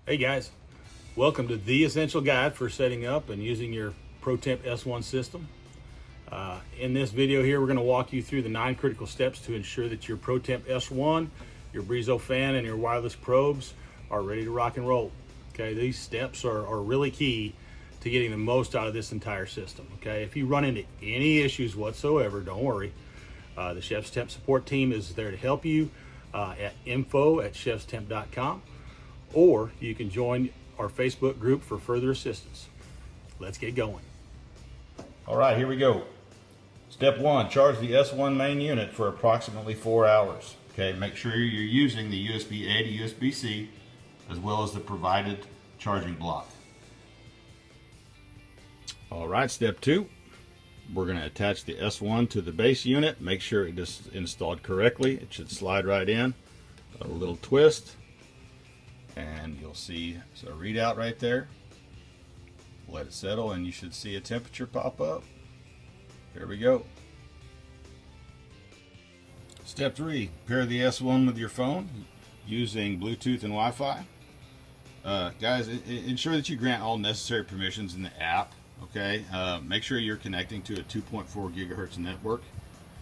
Hey guys, welcome to the essential guide for setting up and using your ProTemp S1 system. In this video here, we're going to walk you through the 9 critical steps to ensure that your ProTemp S1, your Breezo fan, and your wireless probes are ready to rock and roll. Okay, these steps are really key to getting the most out of this entire system. Okay, if you run into any issues whatsoever, don't worry. The ChefsTemp support team is there to help you at info@ChefsTemp.com. Or you can join our Facebook group for further assistance. Let's get going. All right, here we go. Step 1, charge the S1 main unit for approximately 4 hours. Okay, make sure you're using the USB-A to USB-C as well as the provided charging block. All right, step 2, we're going to attach the S1 to the base unit. Make sure it is installed correctly. It should slide right in. A little twist. And you'll see a readout right there. Let it settle and you should see a temperature pop up. There we go. Step 3, pair the S1 with your phone using Bluetooth and Wi-Fi. Guys, ensure that you grant all necessary permissions in the app. Okay, make sure you're connecting to a 2.4 gigahertz network.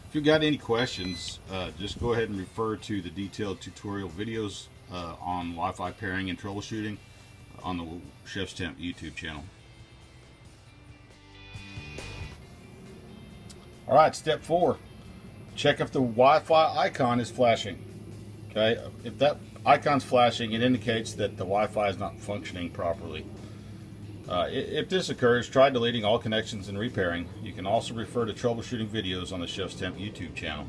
If you've got any questions, just go ahead and refer to the detailed tutorial videos on Wi-Fi pairing and troubleshooting on the ChefsTemp YouTube channel. All right, step 4, check if the Wi-Fi icon is flashing. Okay, if that icon's flashing, it indicates that the Wi-Fi is not functioning properly. If this occurs, try deleting all connections and repairing. You can also refer to troubleshooting videos on the ChefsTemp YouTube channel.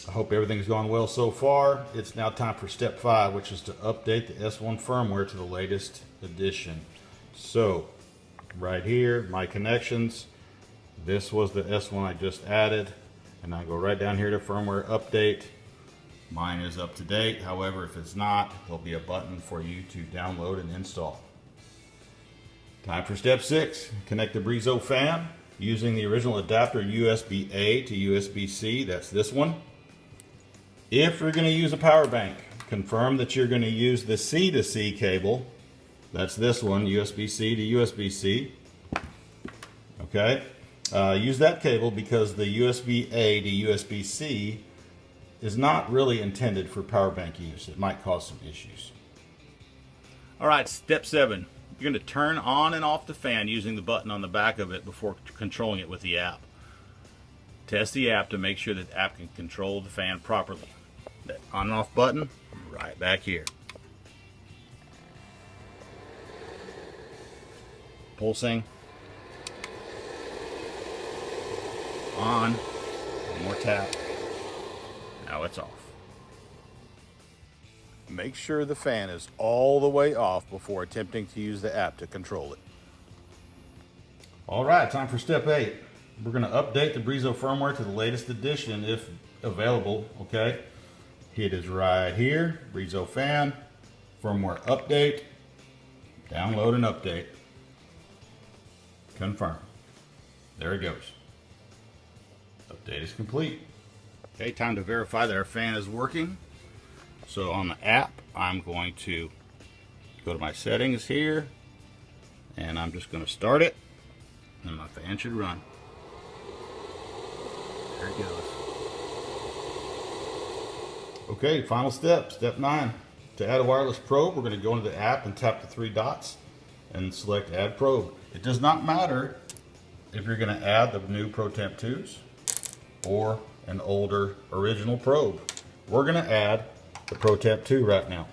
I hope everything's gone well so far. It's now time for step 5, which is to update the S1 firmware to the latest edition. So, right here, my connections. This was the S1 I just added. And I go right down here to firmware update. Mine is up to date. However, if it's not, there'll be a button for you to download and install. Time for step 6. Connect the Breezo fan using the original adapter USB-A to USB-C. That's this one. If you're going to use a power bank, confirm that you're going to use the C to C cable. That's this one, USB-C to USB-C. Okay. Use that cable because the USB-A to USB-C is not really intended for power bank use. It might cause some issues. All right, step 7. You're going to turn on and off the fan using the button on the back of it before controlling it with the app. Test the app to make sure that the app can control the fan properly. That on and off button, right back here. Pulsing. On. One more tap. Now it's off. Make sure the fan is all the way off before attempting to use the app to control it. All right, time for step 8. We're going to update the Breezo firmware to the latest edition if available, okay? It is right here, Breezo fan, firmware update, download and update, confirm. There it goes. Update is complete. Okay, time to verify that our fan is working. So on the app, I'm going to go to my settings here, and I'm just going to start it, and my fan should run. There it goes. Okay, final step, step 9. To add a wireless probe, we're going to go into the app and tap the 3 dots and select Add Probe. It does not matter if you're going to add the new ProTemp 2s or an older original probe. We're going to add the ProTemp 2 right now.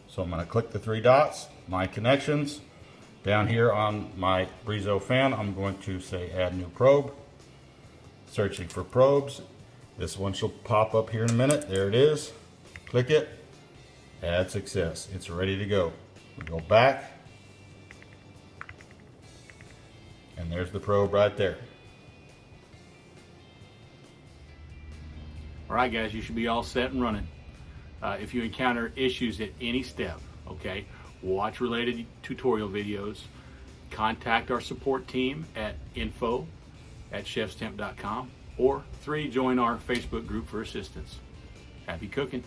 So I'm going to click the 3 dots, my connections. Down here on my Breezo fan, I'm going to say Add New Probe. Searching for probes. This one shall pop up here in a minute. There it is. Click it. Add success. It's ready to go. We go back. And there's the probe right there. All right, guys, you should be all set and running. If you encounter issues at any step, okay, watch related tutorial videos, contact our support team at info@ChefsTemp.com, or 3, join our Facebook group for assistance. Happy cooking.